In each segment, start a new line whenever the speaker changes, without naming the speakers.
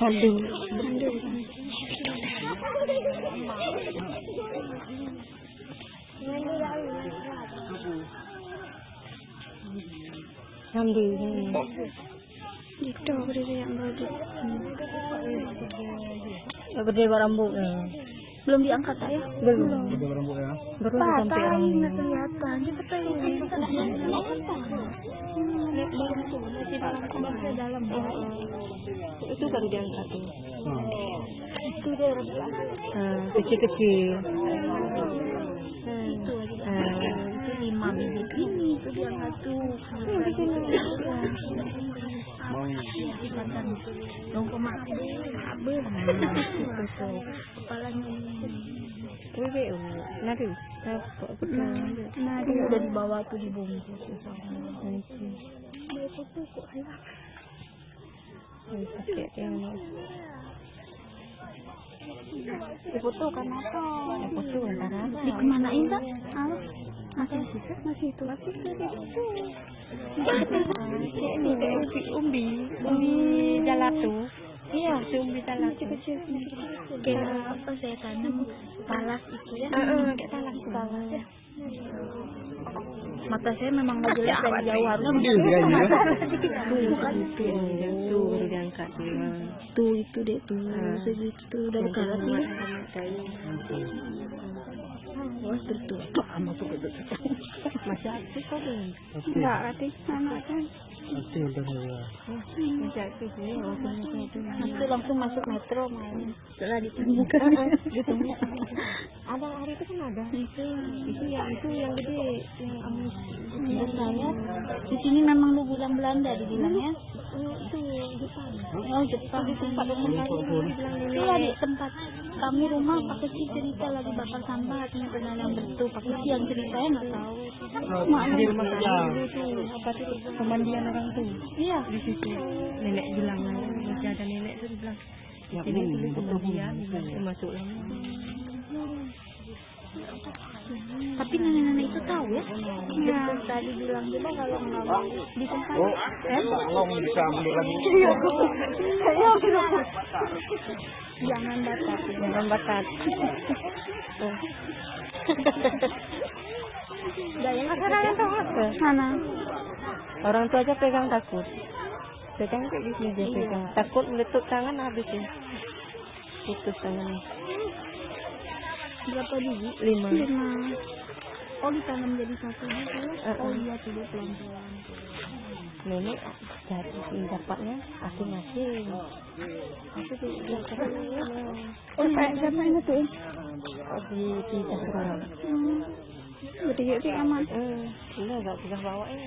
Aduh. Ambil
Gitu, beri yang bagi.
gede rambutnya.
Belum diangkat ya?
Belum.
Gede rambut ya.
Baru sampai orang ini.
Nggak kelihatan. Kita pengen lihat di dalam kamarnya dalam.
Itu baru diangkat tuh.
Itu dia
Kecil-kecil.
itu itu 5 bibit ini itu diangkat tuh. Di sini. Dong koma habis. Kepalanya
Wih, nadi.
Nadi udah dibawa tuh dibungkus. Foto kan apa?
Foto antara apa?
Dikemanain tak? Masih itu.
Ini umbi jalatu. Iya, umbi jalatu.
Kayak apa saya tanam talas itu ya?
Kayak talas
ya. Mata saya memang nggak jelas dari jauh harusnya
Iya, iya.
Tuh baru diangkat
tuh itu deh tuh segitu dari karat ini. Wah tertutup sama tuh
masih aktif kok belum?
enggak aktif anak kan
Aktif udah ya.
Masih aktif ya,
itu langsung masuk metro main setelah ditemukan
ada hari itu kan ada
itu
yang gede yang amis
biasanya di sini memang lu bilang Belanda dibilangnya
itu Jepang.
oh Jepang
Di tempat rumah kami bilang
iya di tempat kami rumah Pak Kecil cerita lagi bakar sampah ternyata yang bertu Pak Kecil yang ceritanya nggak tahu
Di rumah saya.
Apa tuh pemandian orang tuh
iya
di situ nenek bilang masih ada nenek tuh bilang
Ya,
ini dulu
betul.
pemandian masuk lama.
tapi nenek-nenek itu tahu ya yang tadi bilang juga kalau nggak mau di tempat
Tolong bisa mundur lagi.
jangan batas
Jangan batat. Tuh.
Daya mana
Orang tua aja pegang takut. Pegang kayak gini aja pegang. Takut meletup tangan habis ya. Putus tangan.
berapa biji
5.
5 oh ditanam jadi satu gitu oh iya tuh dia pelan-pelan
Nenek dapatnya asing-asing. Itu
oh kayak siapa ini tuh
di Cakrawala.
gede-gede aman
Ini agak susah bawa ya.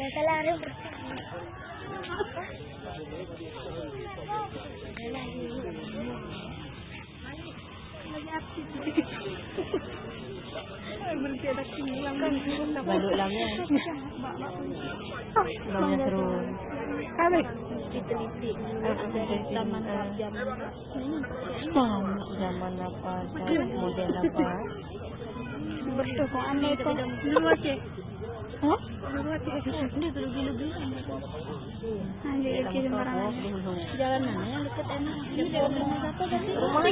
ya lari
Balik lamnya. Lamnya terus.
Habis diteliti dari taman jam
Zaman apa, model apa.
betul kok aneh kok dulu aja hah? Dulu aja ini lebih anjir kirim barang jalanannya deket enak jalan rumah apa tadi rumah